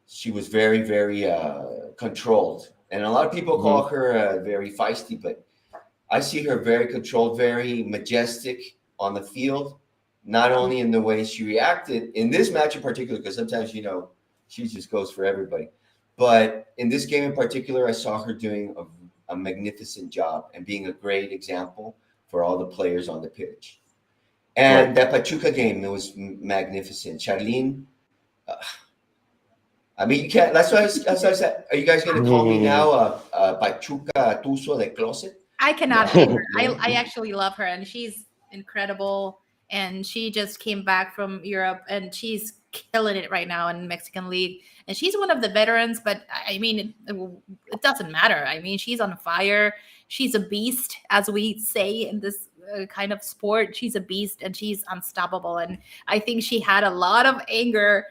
She was very, very controlled, and a lot of people Mhm. call her very feisty, but I see her very controlled, very majestic on the field. Not only in the way she reacted in this match in particular, because sometimes she just goes for everybody, but in this game in particular, I saw her doing a magnificent job and being a great example for all the players on the pitch. Right. And that Pachuca game, it was magnificent. Charlene, uh, I mean, you can't. That's why I said. Are you guys going to call me now, Pachuca Tuso de Closet? I cannot No, hate her. no. I actually love her, and she's incredible. And she just came back from Europe, and she's killing it right now in Mexican League. And she's one of the veterans, but I mean, it doesn't matter. I mean, she's on fire. She's a beast, as we say in this kind of sport. She's a beast, and she's unstoppable. And I think she had a lot of anger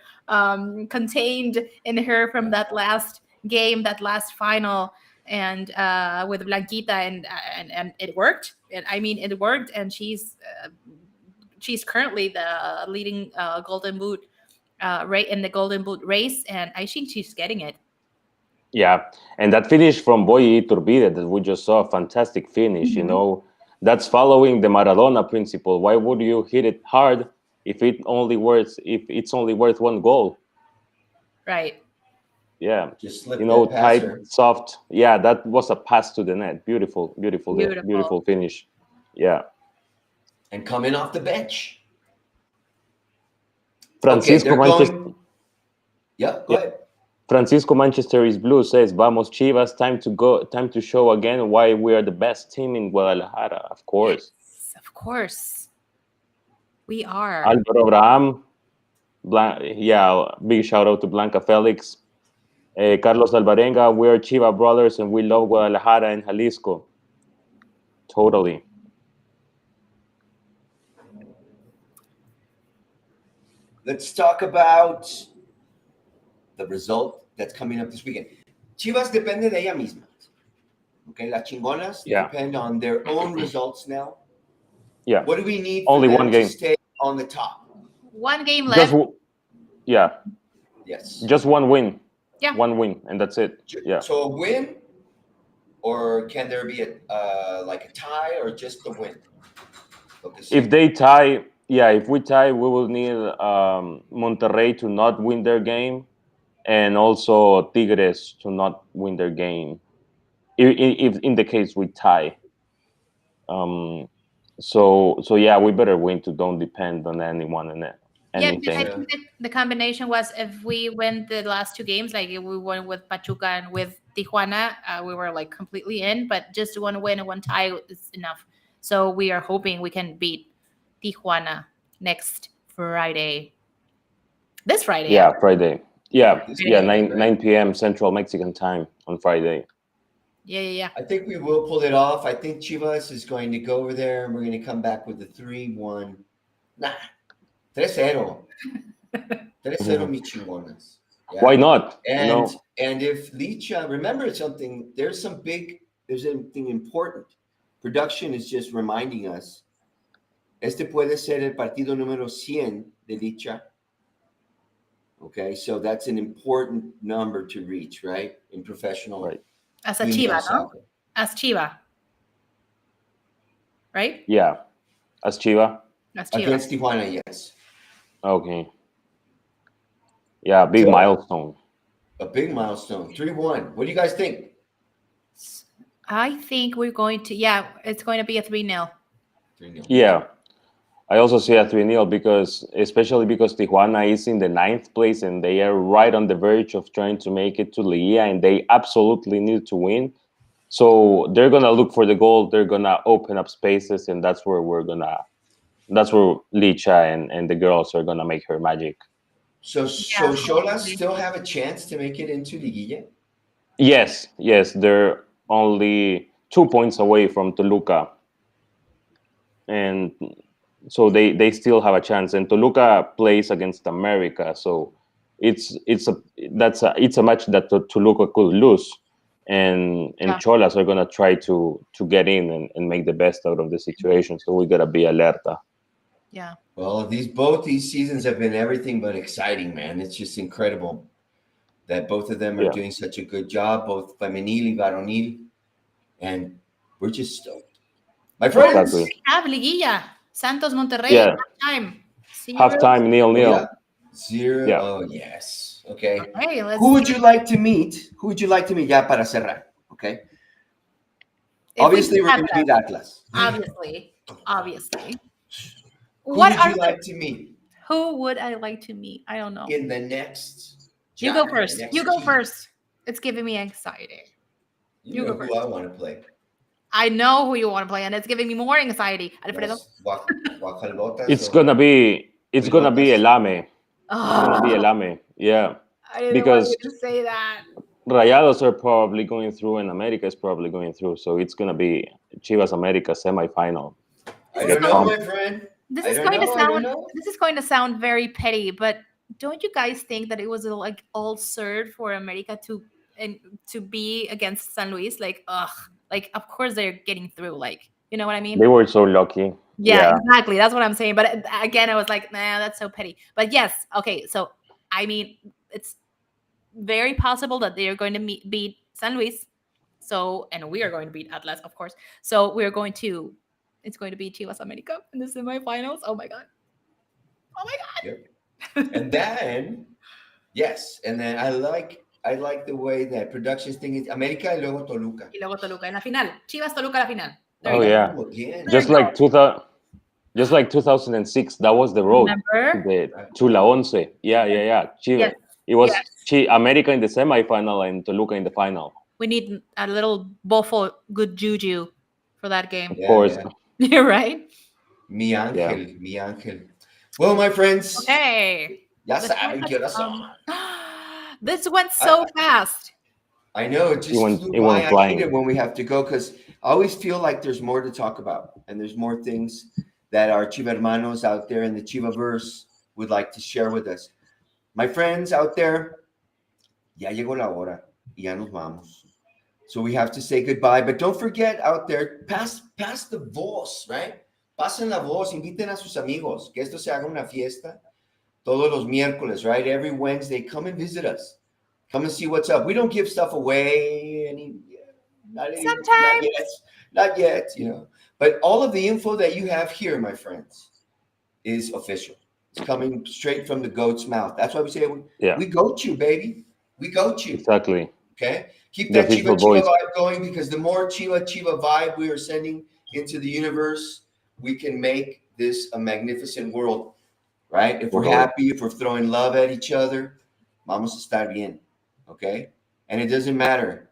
contained in her from that last game, that last final, and with Blanquita, and it worked. I mean, it worked, and she's currently the leading Golden Boot right in the Golden Boot race, and I think she's getting it. Yeah, and that finish from Boy Iturbide that we just saw, fantastic finish. That's following the Maradona principle. Why would you hit it hard if it's only worth 1 goal? Right. Yeah, Just slip that tight, passer. soft. Yeah, that was a pass to the net. Beautiful, beautiful, Beautiful. beautiful finish. Yeah, And coming off the bench. Okay, Francisco they're Manchester. going. Yeah, go ahead. Francisco Manchester is Blue says, "Vamos Chivas, time to go, time to show again why we are the best team in Guadalajara." Of course. Yes, of course. We are. Álvaro Abraham, big shout out to Blanca Felix. Carlos Alvarenga, we are Chiva brothers and we love Guadalajara and Jalisco. Totally. Let's talk about the result that's coming up this weekend. Chivas depende de ella misma. Okay, las chingonas depend on their own results now. Yeah. What do we need for Only them one game to stay on the top? One game left. Yes. Just one win. Yeah. One win, and that's it. Yeah. So a win, or can there be a like a tie, or just the win? If they tie, if we tie, we will need Monterrey to not win their game, and also Tigres to not win their game. If in the case we tie. So yeah, we better win to don't depend on anyone and anything. Yeah, because I think that the combination was if we win the last two games, like if we won with Pachuca and with Tijuana, we were like completely in. But just one win and one tie is enough. So we are hoping we can beat Tijuana next Friday. This Friday. Yeah, Friday. Yeah, Friday, 9 p.m. Central Mexican time on Friday. Yeah. I think we will pull it off. I think Chivas is going to go over there and we're going to come back with a 3-1. Nah, 3-0. 3-0, mi chingonas. Yeah. Why not? And if Licha, remember something, there's something important. Production is just reminding us, este puede ser el partido número 100 de Licha. Okay, so that's an important number to reach, right? In professional. Right. As a Chiva, no? As Chiva. Right? Yeah. As Chiva? As Chiva. Against Tijuana, yes. Okay. Yeah, big milestone. A big milestone. 3-1. What do you guys think? I think we're going to, it's going to be a 3-0. 3-0. Yeah. I also see a 3-0 especially because Tijuana is in the 9th place and they are right on the verge of trying to make it to Liguilla and they absolutely need to win. So they're going to look for the goal. They're going to open up spaces and that's where Licha and the girls are going to make her magic. So Xolas still have a chance to make it into Liguilla? Yes. They're only 2 points away from Toluca. And so they still have a chance, and Toluca plays against America, so it's a match that Toluca could lose, and Cholas are gonna try to get in and make the best out of the situation. So we gotta be alerta. Yeah. Well, both these seasons have been everything but exciting, man. It's just incredible that both of them are doing such a good job, both femenil and varonil, and we're just stoked. My friends, Exactly. We have Liguilla. Santos Monterrey, halftime. Halftime, 0-0. 0. Yeah. Oh, yes. Okay. Who would you like to meet? Ya para cerrar. Okay. Obviously, we're going to meet Atlas. Obviously. Who would you like to meet? Who would I like to meet? I don't know. In the next. You go first. You go first. It's giving me anxiety. You know who I want to play. I know who you want to play, and it's giving me more anxiety. Alfredo? It's gonna be Elame. It's gonna be Elame. Yeah. I didn't because want you to say that. Rayados are probably going through, and America is probably going through. So it's gonna be Chivas America semifinal. I don't know, my friend. This is going to sound very petty, but don't you guys think that it was like all served for America to be against San Luis? Like, like of course they're getting through. Like, you know what I mean? They were so lucky. Yeah, exactly. That's what I'm saying. But again, I was like, nah, that's so petty. But yes, okay. So I mean, it's very possible that they are going to beat San Luis. So, and we are going to beat Atlas, of course. So it's going to be Chivas America in the semifinals. Oh my god. Yep. And then, and then I like the way that production thing is América y luego Toluca. Y luego Toluca en la final. Chivas Toluca la final. Oh yeah. Just like 2006, that was the road to La Once. Yeah. Chivas. Yes. It was Yes. America in the semifinal and Toluca in the final. We need a little buffo good juju for that game. Of Yeah, course. yeah. You're right. Mi Yeah. ángel, mi ángel. Well, my friends, Okay. ya The time saben has qué horas son. come. This went so fast. I know it just flew It by. went I hate flying. it when we have to go because I always feel like there's more to talk about and there's more things that our Chiva hermanos out there in the Chivaverse would like to share with us. My friends out there, ya llegó la hora y ya nos vamos. So we have to say goodbye, but don't forget out there, pass the voz, right? Pasen la voz, inviten a sus amigos, que esto se haga una fiesta todos los miércoles, right? Every Wednesday, come and visit us. Come and see what's up. We don't give stuff away not Sometimes. yet, not yet, you know. But all of the info that you have here, my friends, is official. It's coming straight from the goat's mouth. That's why we say Yeah. we goat you, baby. We goat you. Exactly. Okay? Keep The that official Chiva voice. vibe going because the more Chiva vibe we are sending into the universe, we can make this a magnificent world, right? If we're Totally. happy, if we're throwing love at each other, vamos a estar bien, okay? And it doesn't matter.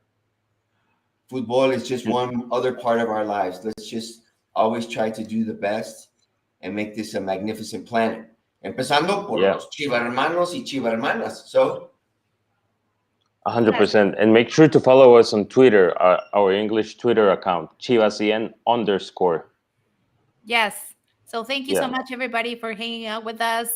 Football is just one other part of our lives. Let's just always try to do the best and make this a magnificent planet. Empezando por los Chiva hermanos y Chiva hermanas. So 100%. And make sure to follow us on Twitter, our English Twitter account, _. Yes. So thank you so much, everybody, for hanging out with us,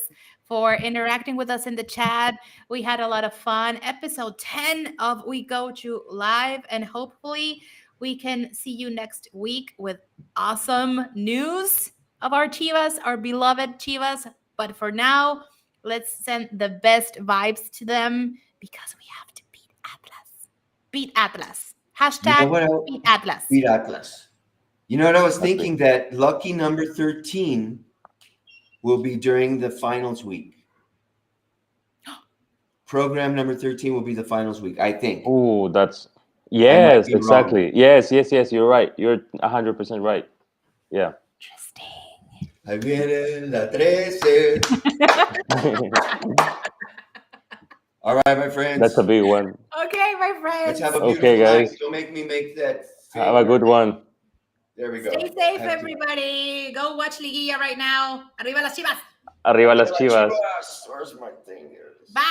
for interacting with us in the chat. We had a lot of fun. Episode 10 of We Go to Live, and hopefully we can see you next week with awesome news of our Chivas, our beloved Chivas. But for now, let's send the best vibes to them because we have to beat Atlas. Beat Atlas. Hashtag you know what else? beat Atlas. Beat Atlas. You know what I was That's thinking? That lucky number 13 will be during the finals week. Program number 13 will be the finals week, I think. Oh, that's I might be exactly. wrong. Yes, you're right. You're 100% right. Yeah. Interesting. Ahí viene la 13. All right, my friends. That's a big one. Okay, my friends. Let's have a Okay, beautiful night. guys. Don't make me make that. Have a good one. There we go. Stay safe, everybody. Go watch Liguilla right now. Arriba las Chivas. Arriba las Chivas. Where's my thing? Here it is. Bye.